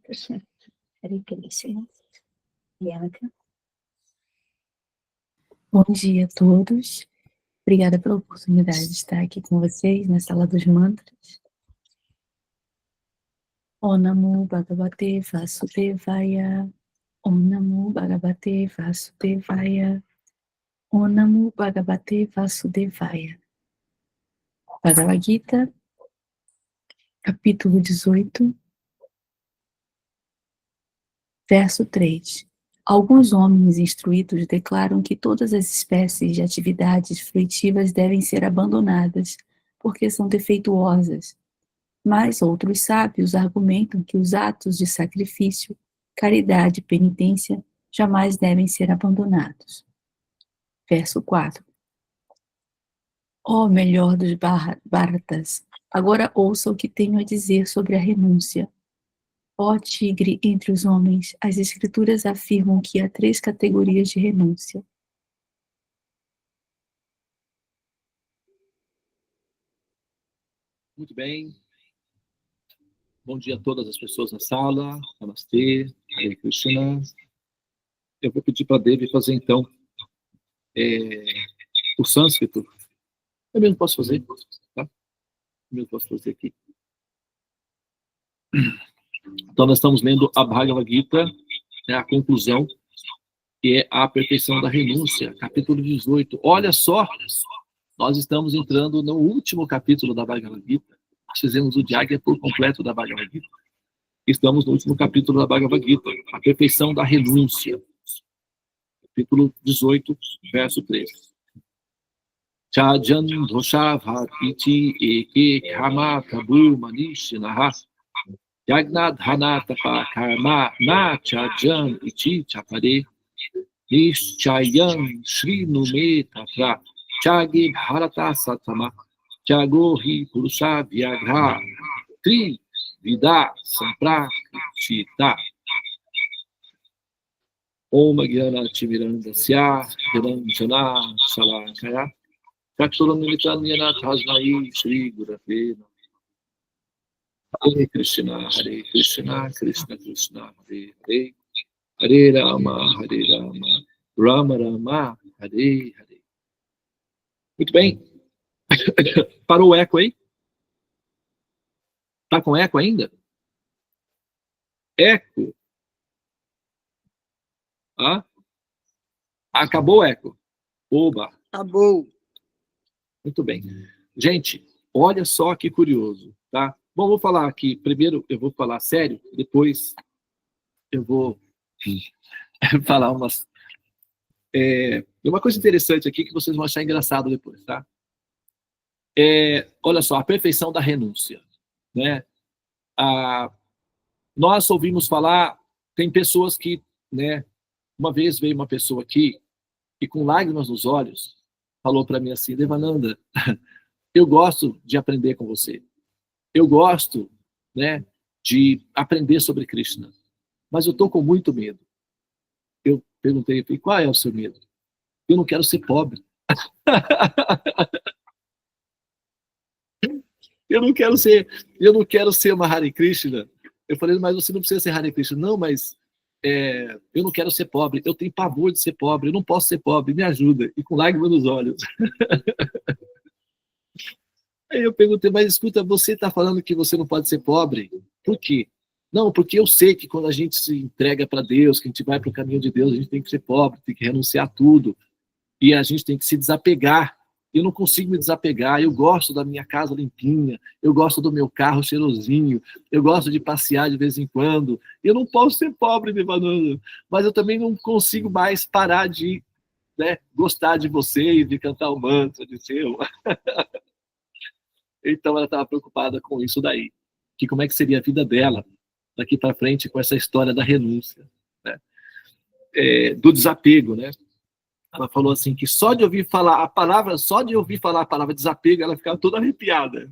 Krishna. Hare Krishna. Bianca. Bom dia a todos. Obrigada pela oportunidade de estar aqui com vocês na sala dos mantras. Om Namo Bhagavate Vasudevaya. Om Namo Bhagavate Vasudevaya. Om Namo Bhagavate Vasudevaya. Bhagavad Gita, capítulo 18, verso 3. Alguns homens instruídos declaram que todas as espécies de atividades fruitivas devem ser abandonadas, porque são defeituosas. Mas outros sábios argumentam que os atos de sacrifício, caridade e penitência jamais devem ser abandonados. Verso 4. Ó melhor dos Bharatas, agora ouça o que tenho a dizer sobre a renúncia. Ó tigre entre os homens, as escrituras afirmam que há 3 categorias de renúncia. Muito bem. Bom dia a todas as pessoas na sala. Namastê, Hare Krishna. Eu vou pedir para a Devi fazer, então, o sânscrito. Eu mesmo posso fazer, tá? Eu mesmo posso fazer aqui. Então, nós estamos lendo a Bhagavad Gita, a conclusão, que é a perfeição da renúncia, capítulo 18. Olha só, nós estamos entrando no último capítulo da Bhagavad Gita. Nós fizemos o Jagya por completo da Bhagavad Gita. Estamos no último capítulo da Bhagavad Gita, a perfeição da renúncia. Capítulo 18, verso 3. Chajan dosha bhatiti eke kama tabu manishinaha yagnadhanatapa karma na chajan ichi chapare nishchayan shrinume tatra chagi bharata satama chagohi purusha vyagra tri vida samprakshita. Om Gyana Timirandasya Dhiranjana Salakaya Chakshuramilitanyana Tasmai Shri Gurave Namaha. Hare Krishna, Krishna Krishna, Hare Hare, Hare Rama, Rama Rama, Hare Hare. Muito bem. Parou o eco aí? Tá com eco ainda? Eco. Ah? Acabou o eco? Oba. Acabou. Muito bem. Gente, olha só que curioso, tá? Bom, vou falar aqui, primeiro eu vou falar sério, depois eu vou falar umas... uma coisa interessante aqui que vocês vão achar engraçado depois, tá? Olha só, a perfeição da renúncia, né? Nós ouvimos falar, tem pessoas que, né? Uma vez veio uma pessoa aqui e com lágrimas nos olhos falou para mim assim: Devananda, eu gosto de aprender com você. Eu gosto, né, de aprender sobre Krishna, mas eu estou com muito medo. Eu perguntei, qual é o seu medo? Eu não quero ser pobre. Eu não quero ser uma Hare Krishna. Eu falei, mas você não precisa ser Hare Krishna. Não, mas eu não quero ser pobre. Eu tenho pavor de ser pobre. Eu não posso ser pobre. Me ajuda. E com lágrimas nos olhos. Aí eu perguntei, mas escuta, você está falando que você não pode ser pobre? Por quê? Não, porque eu sei que quando a gente se entrega para Deus, que a gente vai para o caminho de Deus, a gente tem que ser pobre, tem que renunciar a tudo. E a gente tem que se desapegar. Eu não consigo me desapegar. Eu gosto da minha casa limpinha, eu gosto do meu carro cheirosinho, eu gosto de passear de vez em quando. Eu não posso ser pobre, Devananda, mas eu também não consigo mais parar de, né, gostar de você e de cantar o mantra de seu. Então ela estava preocupada com isso daí, que como é que seria a vida dela daqui para frente com essa história da renúncia, né? Do desapego, né? Ela falou assim que só de ouvir falar a palavra desapego, ela ficava toda arrepiada.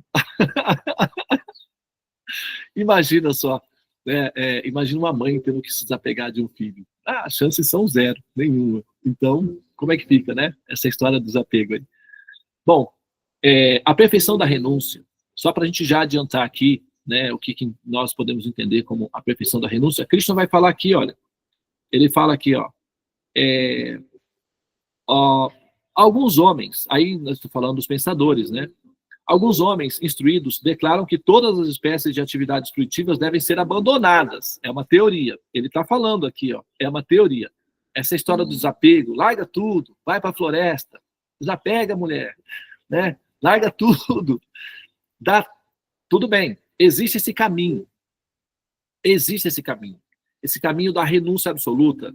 Imagina só, né? Imagina uma mãe tendo que se desapegar de um filho. As chances são 0, nenhuma. Então, como é que fica, né? Essa história do desapego aí. Bom, a perfeição da renúncia, só para a gente já adiantar aqui, né, o que nós podemos entender como a perfeição da renúncia, Krishna vai falar aqui, olha, ele fala aqui, ó, alguns homens, aí nós estamos falando dos pensadores, né, alguns homens instruídos declaram que todas as espécies de atividades fruitivas devem ser abandonadas. É uma teoria. Ele está falando aqui, é uma teoria. Essa história do desapego, larga tudo, vai para a floresta, desapega, mulher, né? Larga tudo. Tudo bem, existe esse caminho. Existe esse caminho. Esse caminho da renúncia absoluta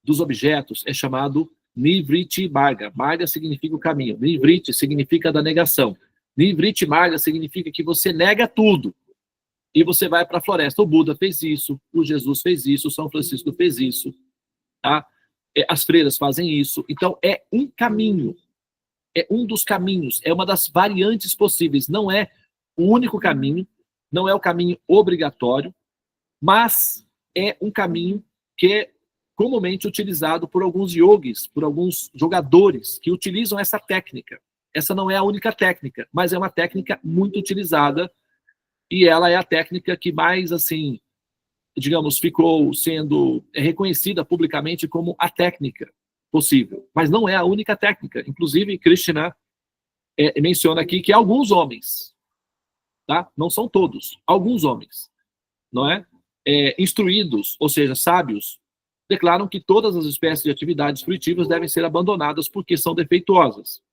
dos objetos é chamado Nivriti Marga. Marga significa o caminho. Nivriti significa da negação. Nivriti Marga significa que você nega tudo e você vai para a floresta. O Buda fez isso, o Jesus fez isso, o São Francisco fez isso, tá? As freiras fazem isso. Então, é um caminho, é um dos caminhos, é uma das variantes possíveis. Não é o único caminho, não é o caminho obrigatório, mas é um caminho que é comumente utilizado por alguns yogis, por alguns jogadores que utilizam essa técnica. Essa não é a única técnica, mas é uma técnica muito utilizada e ela é a técnica que mais, assim, digamos, ficou sendo reconhecida publicamente como a técnica possível. Mas não é a única técnica. Inclusive, Krishna menciona aqui que alguns homens, tá? Não são todos, alguns homens, não é? Instruídos, ou seja, sábios, declaram que todas as espécies de atividades fruitivas devem ser abandonadas porque são defeituosas.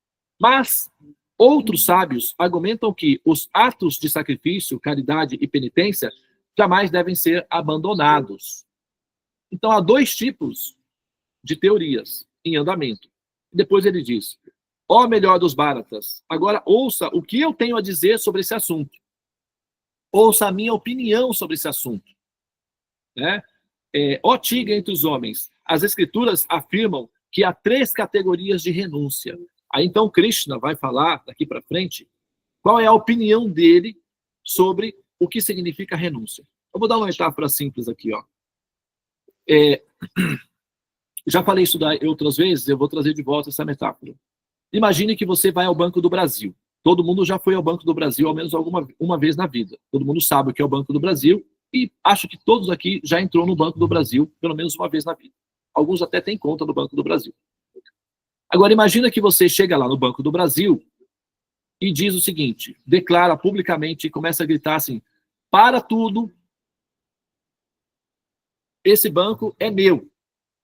Mas outros sábios argumentam que os atos de sacrifício, caridade e penitência jamais devem ser abandonados. Então, há dois tipos de teorias em andamento. Depois ele diz, ó melhor dos Bharatas, agora ouça o que eu tenho a dizer sobre esse assunto. Ouça a minha opinião sobre esse assunto. Né? Ó Tiga entre os homens, as escrituras afirmam que há 3 categorias de renúncia. Aí então Krishna vai falar, daqui para frente, qual é a opinião dele sobre o que significa renúncia. Eu vou dar uma metáfora simples aqui. Já falei isso outras vezes, eu vou trazer de volta essa metáfora. Imagine que você vai ao Banco do Brasil. Todo mundo já foi ao Banco do Brasil, ao menos uma vez na vida. Todo mundo sabe o que é o Banco do Brasil e acho que todos aqui já entrou no Banco do Brasil pelo menos uma vez na vida. Alguns até têm conta no Banco do Brasil. Agora, imagina que você chega lá no Banco do Brasil e diz o seguinte, declara publicamente e começa a gritar assim, para tudo, esse banco é meu.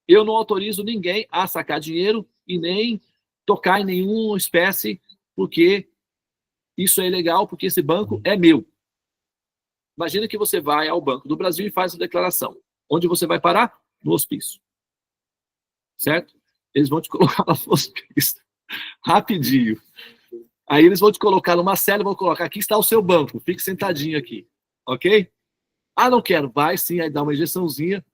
Eu não autorizo ninguém a sacar dinheiro e nem tocar em nenhuma espécie, porque isso é ilegal, porque esse banco é meu. Imagina que você vai ao Banco do Brasil e faz a declaração. Onde você vai parar? No hospício. Certo? Eles vão te colocar lá no hospício. Rapidinho. Aí eles vão te colocar numa cela e vão colocar, aqui está o seu banco, fique sentadinho aqui. Ok? Ah, não quero. Vai sim, aí dá uma injeçãozinha.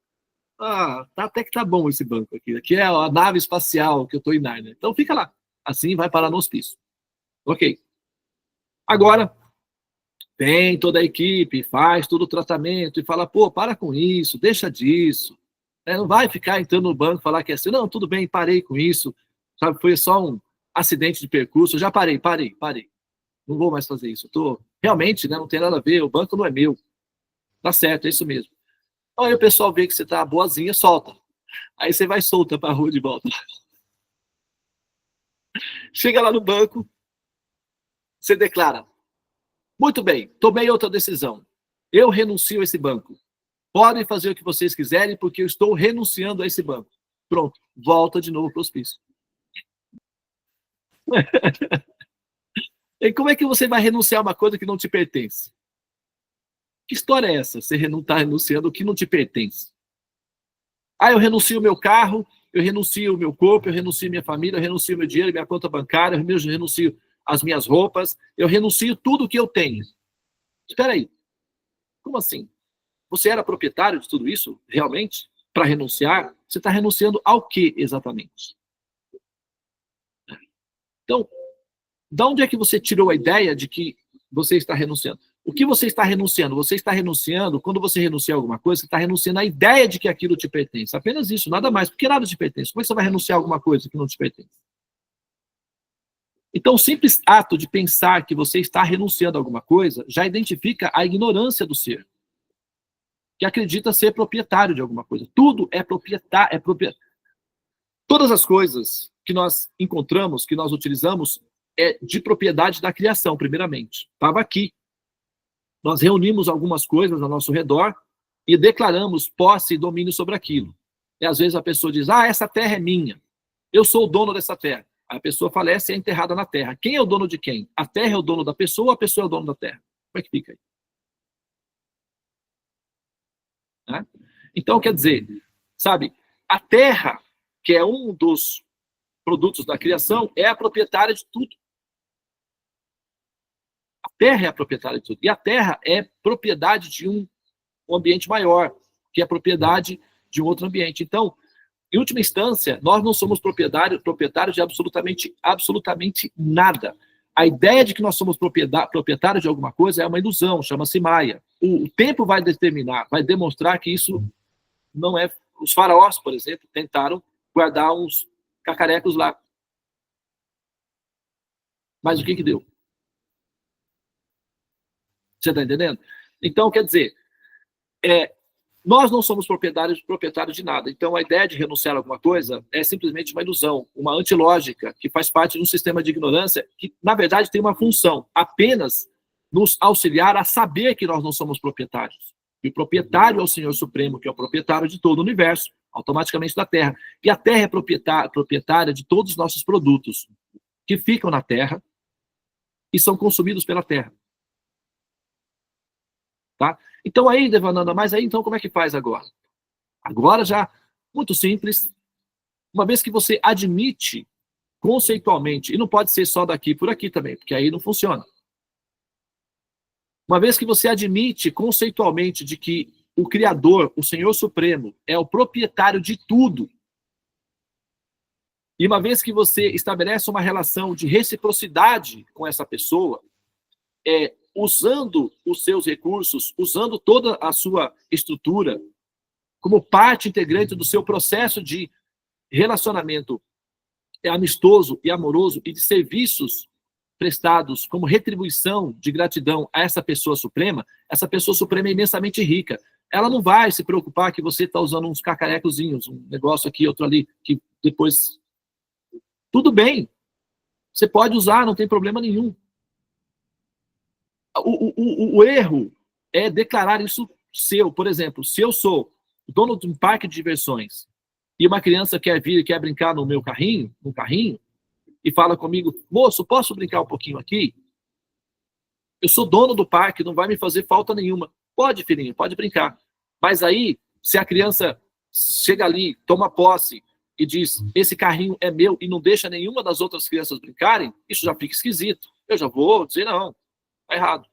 Até que tá bom esse banco aqui. Aqui é a nave espacial que eu tô em Nárnia. Então fica lá. Assim vai parar no hospício. Ok. Agora, vem toda a equipe, faz todo o tratamento e fala, pô, para com isso, deixa disso. Não vai ficar entrando no banco e falar que é assim, não, tudo bem, parei com isso. Sabe, foi só um acidente de percurso, eu já parei. Não vou mais fazer isso. Realmente, né, não tem nada a ver, o banco não é meu. Tá certo, é isso mesmo. Aí o pessoal vê que você tá boazinha, solta. Aí você vai solta pra rua de volta. Chega lá no banco, você declara, muito bem, tomei outra decisão. Eu renuncio a esse banco. Podem fazer o que vocês quiserem, porque eu estou renunciando a esse banco. Pronto, volta de novo para o hospício. E como é que você vai renunciar a uma coisa que não te pertence? Que história é essa? Você está renunciando o que não te pertence. Eu renuncio o meu carro, eu renuncio o meu corpo, eu renuncio minha família, eu renuncio meu dinheiro, minha conta bancária, eu renuncio as minhas roupas, eu renuncio tudo que eu tenho. Espera aí. Como assim? Você era proprietário de tudo isso, realmente? Para renunciar? Você está renunciando ao que exatamente? Então, de onde é que você tirou a ideia de que você está renunciando? O que você está renunciando? Você está renunciando, quando você renuncia a alguma coisa, você está renunciando à ideia de que aquilo te pertence. Apenas isso, nada mais, porque nada te pertence. Como é que você vai renunciar a alguma coisa que não te pertence? Então, o simples ato de pensar que você está renunciando a alguma coisa já identifica a ignorância do ser, que acredita ser proprietário de alguma coisa. Tudo é proprietário, Todas as coisas que nós encontramos, que nós utilizamos, é de propriedade da criação, primeiramente. Estava aqui. Nós reunimos algumas coisas ao nosso redor e declaramos posse e domínio sobre aquilo. E às vezes a pessoa diz, essa terra é minha. Eu sou o dono dessa terra. A pessoa falece e é enterrada na terra. Quem é o dono de quem? A terra é o dono da pessoa ou a pessoa é o dono da terra? Como é que fica aí? Né? Então, quer dizer, sabe, a terra, que é um dos produtos da criação, é a proprietária de tudo. A terra é a proprietária de tudo. E a terra é propriedade de um ambiente maior, que é propriedade de um outro ambiente. Então, em última instância, nós não somos proprietários de absolutamente nada. A ideia de que nós somos proprietários de alguma coisa é uma ilusão, chama-se Maia. O tempo vai demonstrar que isso não é. Os faraós, por exemplo, tentaram guardar uns cacarecos lá. Mas o que deu? Você está entendendo? Então, quer dizer, nós não somos proprietários de nada. Então, a ideia de renunciar a alguma coisa é simplesmente uma ilusão, uma antilógica, que faz parte de um sistema de ignorância que, na verdade, tem uma função, apenas nos auxiliar a saber que nós não somos proprietários. E o proprietário é o Senhor Supremo, que é o proprietário de todo o universo, automaticamente da Terra. E a Terra é proprietária de todos os nossos produtos, que ficam na Terra e são consumidos pela Terra. Tá? Então aí, Devananda, mas aí então como é que faz agora? Agora já, muito simples, uma vez que você admite conceitualmente, e não pode ser só daqui por aqui também, porque aí não funciona. Uma vez que você admite conceitualmente de que o Criador, o Senhor Supremo, é o proprietário de tudo, e uma vez que você estabelece uma relação de reciprocidade com essa pessoa, usando os seus recursos, usando toda a sua estrutura como parte integrante do seu processo de relacionamento amistoso e amoroso e de serviços prestados como retribuição de gratidão a essa pessoa suprema é imensamente rica. Ela não vai se preocupar que você está usando uns cacarecozinhos, um negócio aqui, outro ali, que depois... Tudo bem, você pode usar, não tem problema nenhum. O erro é declarar isso seu. Por exemplo, se eu sou dono de um parque de diversões e uma criança quer vir e quer brincar no meu carrinho, e fala comigo, moço, posso brincar um pouquinho aqui? Eu sou dono do parque, não vai me fazer falta nenhuma. Pode, filhinho, pode brincar. Mas aí, se a criança chega ali, toma posse e diz, esse carrinho é meu e não deixa nenhuma das outras crianças brincarem, isso já fica esquisito. Eu já vou dizer, não, tá errado.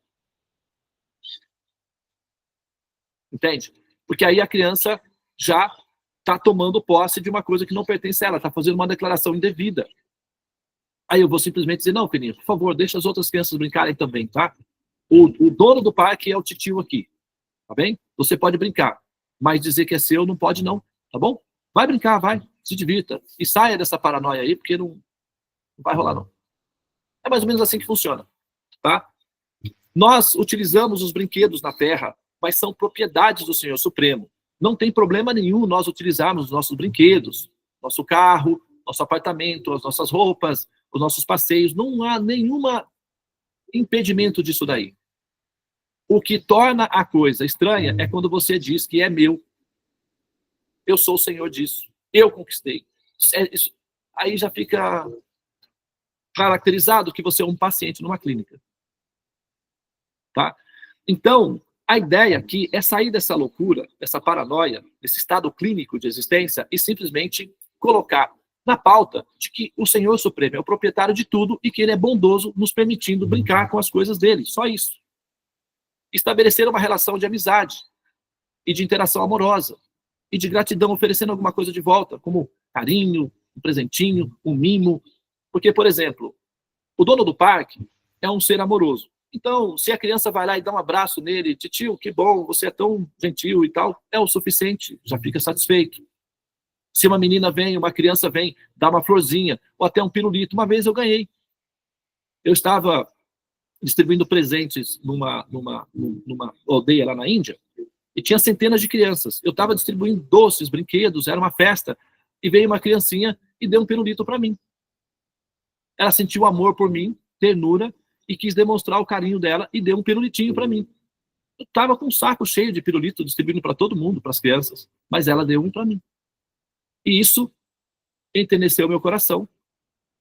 Entende? Porque aí a criança já está tomando posse de uma coisa que não pertence a ela, está fazendo uma declaração indevida. Aí eu vou simplesmente dizer, não, filhinho, por favor, deixa as outras crianças brincarem também, tá? O dono do parque é o titio aqui, tá bem? Você pode brincar, mas dizer que é seu não pode não, tá bom? Vai brincar, vai, se divirta. E saia dessa paranoia aí, porque não vai rolar não. É mais ou menos assim que funciona, tá? Nós utilizamos os brinquedos na Terra, mas são propriedades do Senhor Supremo. Não tem problema nenhum nós utilizarmos os nossos brinquedos, nosso carro, nosso apartamento, as nossas roupas, os nossos passeios. Não há nenhum impedimento disso daí. O que torna a coisa estranha é quando você diz que é meu. Eu sou o senhor disso. Eu conquistei. Aí já fica caracterizado que você é um paciente numa clínica. Tá? Então, a ideia aqui é sair dessa loucura, dessa paranoia, desse estado clínico de existência e simplesmente colocar na pauta de que o Senhor Supremo é o proprietário de tudo e que ele é bondoso nos permitindo brincar com as coisas dele. Só isso. Estabelecer uma relação de amizade e de interação amorosa e de gratidão, oferecendo alguma coisa de volta, como carinho, um presentinho, um mimo. Porque, por exemplo, o dono do parque é um ser amoroso. Então, se a criança vai lá e dá um abraço nele, titio, que bom, você é tão gentil e tal, é o suficiente, já fica satisfeito. Se uma menina vem, uma criança vem, dá uma florzinha, ou até um pirulito. Uma vez eu ganhei. Eu estava distribuindo presentes numa aldeia lá na Índia, e tinha centenas de crianças. Eu estava distribuindo doces, brinquedos, era uma festa, e veio uma criancinha e deu um pirulito para mim. Ela sentiu amor por mim, ternura, e quis demonstrar o carinho dela e deu um pirulitinho para mim. Eu estava com um saco cheio de pirulito distribuindo para todo mundo, para as crianças, mas ela deu um para mim. E isso enterneceu meu coração,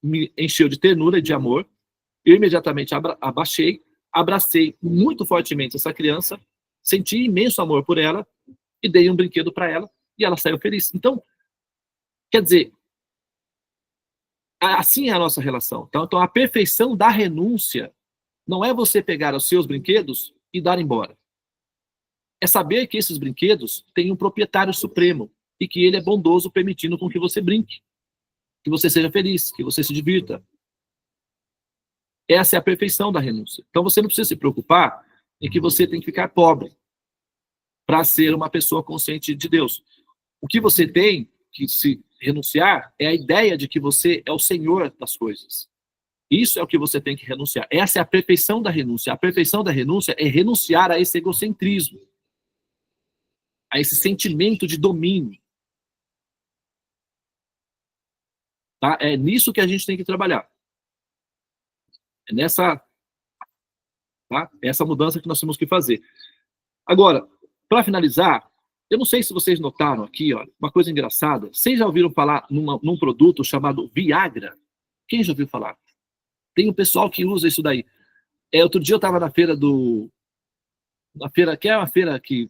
me encheu de ternura e de amor. Eu imediatamente abaixei, abracei muito fortemente essa criança, senti imenso amor por ela e dei um brinquedo para ela e ela saiu feliz. Então, quer dizer, assim é a nossa relação. Então, a perfeição da renúncia não é você pegar os seus brinquedos e dar embora. É saber que esses brinquedos têm um proprietário supremo e que ele é bondoso, permitindo com que você brinque, que você seja feliz, que você se divirta. Essa é a perfeição da renúncia. Então você não precisa se preocupar em que você tem que ficar pobre para ser uma pessoa consciente de Deus. O que você tem que se renunciar é a ideia de que você é o senhor das coisas. Isso é o que você tem que renunciar. Essa é a perfeição da renúncia. A perfeição da renúncia é renunciar a esse egocentrismo, a esse sentimento de domínio. Tá? É nisso que a gente tem que trabalhar. É nessa, tá? Essa mudança que nós temos que fazer. Agora, para finalizar, eu não sei se vocês notaram aqui, ó, uma coisa engraçada. Vocês já ouviram falar num produto chamado Viagra? Quem já ouviu falar? Tem um pessoal que usa isso daí. Outro dia eu estava na feira na feira, que é uma feira que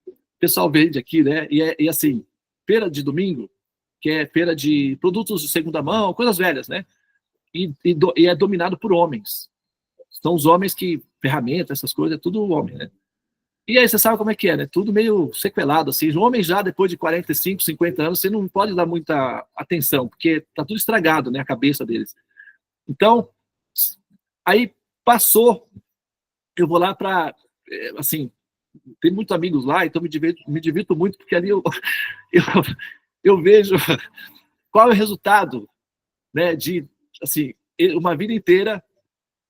o pessoal vende aqui, né? E assim, feira de domingo, que é feira de produtos de segunda mão, coisas velhas, né? E é dominado por homens. São os homens que, ferramentas, essas coisas, é tudo homem, né? E aí você sabe como é que é, né? Tudo meio sequelado, assim. Os homens já, depois de 45, 50 anos, você não pode dar muita atenção, porque tá tudo estragado, né? A cabeça deles. Então, aí passou, eu vou lá para, assim, tem muitos amigos lá, então me divirto muito, porque ali eu, eu vejo qual é o resultado, né, de, assim, uma vida inteira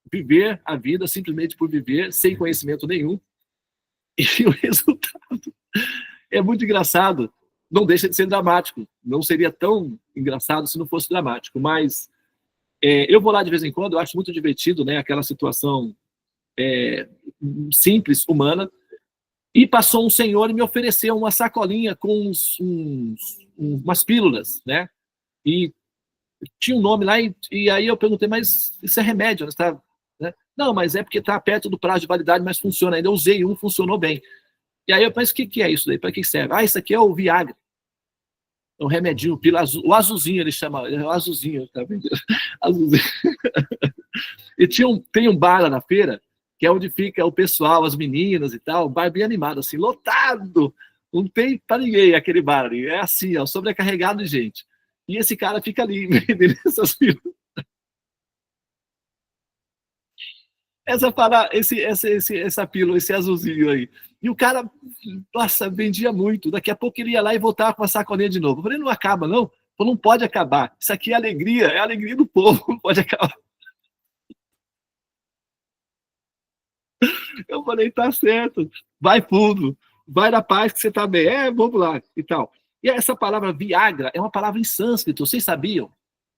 viver a vida simplesmente por viver, sem conhecimento nenhum, e o resultado é muito engraçado. Não deixa de ser dramático. Não seria tão engraçado se não fosse dramático, mas eu vou lá de vez em quando, eu acho muito divertido, né, aquela situação simples, humana, e passou um senhor e me ofereceu uma sacolinha com umas pílulas, né, e tinha um nome lá, e aí eu perguntei, mas isso é remédio, né? Não, mas é porque está perto do prazo de validade, mas funciona ainda. Eu usei um, funcionou bem. E aí eu pensei, o que é isso daí? Para que serve? Ah, isso aqui é o Viagra. É um remedinho, pílula azul. O azulzinho ele chama, é o azulzinho, tá vendo? Azulzinho. E tem um bar lá na feira, que é onde fica o pessoal, as meninas e tal, um bar bem animado, assim, lotado. Não tem para ninguém aquele bar ali. É assim, ó, sobrecarregado de gente. E esse cara fica ali, vendendo essas pílulas. Essa pílula, esse azulzinho aí. E o cara, nossa, vendia muito. Daqui a pouco ele ia lá e voltava com a sacolinha de novo. Eu falei, não acaba, não? Falei, não pode acabar. Isso aqui é a alegria do povo, não pode acabar. Eu falei, tá certo, vai fundo, vai na paz que você tá bem. Vamos lá, e tal. E essa palavra Viagra é uma palavra em sânscrito, vocês sabiam?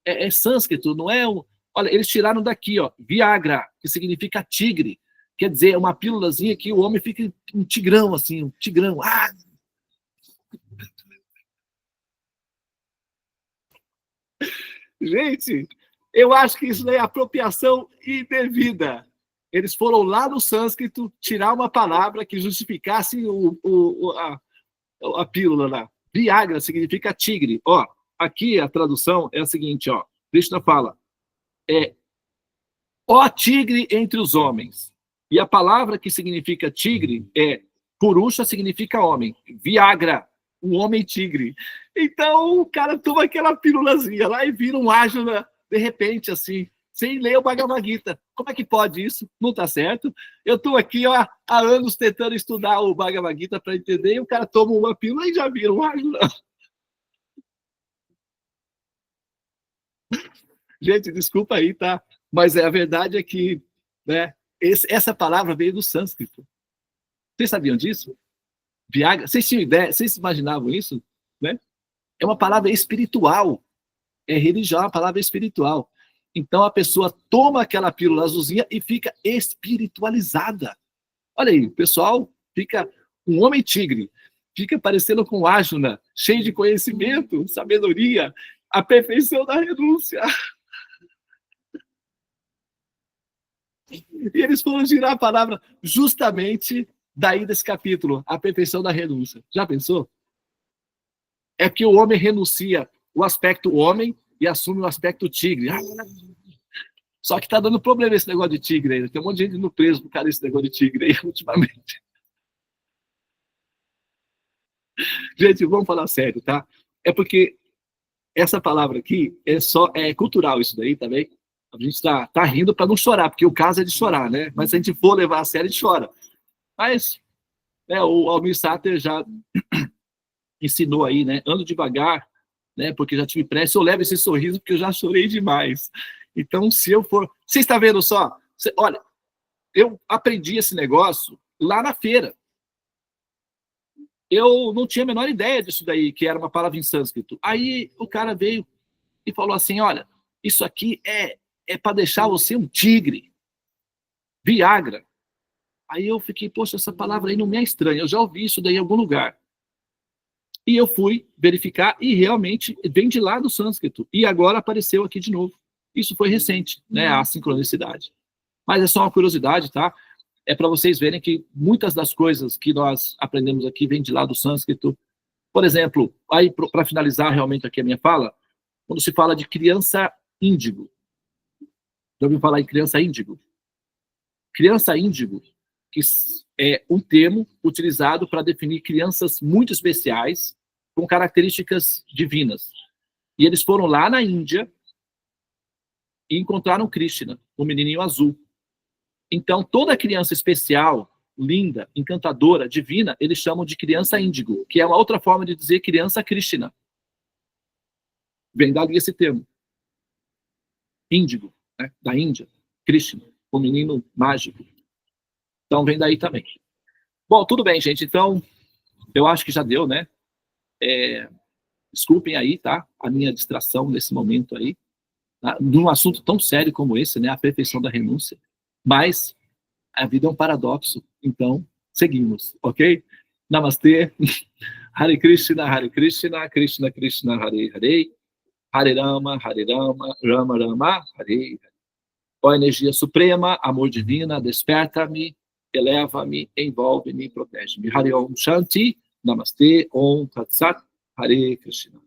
É sânscrito, não é um. Olha, eles tiraram daqui, ó, Viagra, que significa tigre. Quer dizer, é uma pílulazinha que o homem fica um tigrão, assim, um tigrão. Ah! Gente, eu acho que isso é apropriação indevida. Eles foram lá no sânscrito tirar uma palavra que justificasse a pílula lá. Viagra significa tigre. Ó, aqui a tradução é a seguinte, ó. Krishna fala, ó tigre entre os homens. E a palavra que significa tigre é Purusha, significa homem. Viagra, um homem tigre. Então o cara toma aquela pílulazinha lá e vira um ágila, de repente, assim, sem ler o Bhagavad Gita. Como é que pode isso? Não está certo. Eu estou aqui ó, há anos tentando estudar o Bhagavad Gita para entender, e o cara toma uma pílula e já vira um ágila. Gente, desculpa aí, tá? Mas a verdade é que, né, essa palavra veio do sânscrito. Vocês sabiam disso? Viagra, vocês tinham ideia, vocês imaginavam isso? Né? É uma palavra espiritual. É religião, uma palavra espiritual. Então a pessoa toma aquela pílula azulzinha e fica espiritualizada. Olha aí, o pessoal fica um homem tigre, fica parecendo com Ágina, cheio de conhecimento, sabedoria, a perfeição da renúncia. E eles foram girar a palavra justamente daí desse capítulo, a perfeição da renúncia. Já pensou? É que o homem renuncia o aspecto homem e assume o aspecto tigre. Só que tá dando problema esse negócio de tigre aí. Tem um monte de gente no preso por causa desse negócio de tigre aí, ultimamente. Gente, vamos falar sério, tá? É porque essa palavra aqui é cultural isso daí também. A gente tá rindo para não chorar, porque o caso é de chorar, né? Mas se a gente for levar a sério, a gente chora. Mas né, o Almir Sater já ensinou aí, né? Ando devagar, né? Porque já tive pressa, eu levo esse sorriso porque eu já chorei demais. Então, se eu for... Você está vendo só? Olha, eu aprendi esse negócio lá na feira. Eu não tinha a menor ideia disso daí, que era uma palavra em sânscrito. Aí o cara veio e falou assim, olha, isso aqui é para deixar você um tigre. Viagra. Aí eu fiquei, poxa, essa palavra aí não me é estranha, eu já ouvi isso daí em algum lugar. E eu fui verificar e realmente vem de lá do sânscrito. E agora apareceu aqui de novo. Isso foi recente, né, a sincronicidade. Mas é só uma curiosidade, tá? É para vocês verem que muitas das coisas que nós aprendemos aqui vêm de lá do sânscrito. Por exemplo, aí para finalizar realmente aqui a minha fala, quando se fala de criança índigo. Já ouviu falar em criança índigo? Criança índigo, que é um termo utilizado para definir crianças muito especiais, com características divinas. E eles foram lá na Índia e encontraram Krishna, um menininho azul. Então, toda criança especial, linda, encantadora, divina, eles chamam de criança índigo, que é uma outra forma de dizer criança Krishna. Vem dali esse termo. Índigo, né, da Índia, Krishna, o menino mágico. Então, vem daí também. Bom, tudo bem, gente. Então, eu acho que já deu, né? Desculpem aí, tá? A minha distração nesse momento aí. Tá? Num assunto tão sério como esse, né? A perfeição da renúncia. Mas a vida é um paradoxo. Então, seguimos, ok? Namastê. Hare Krishna, Krishna Krishna, Hare Hare. Hare Rama, Rama Rama, Hare Hare. Ó energia suprema, amor divina, desperta-me, eleva-me, envolve-me, protege-me. Hare Om Shanti, Namastê, Om Tat Sat, Hare Krishna.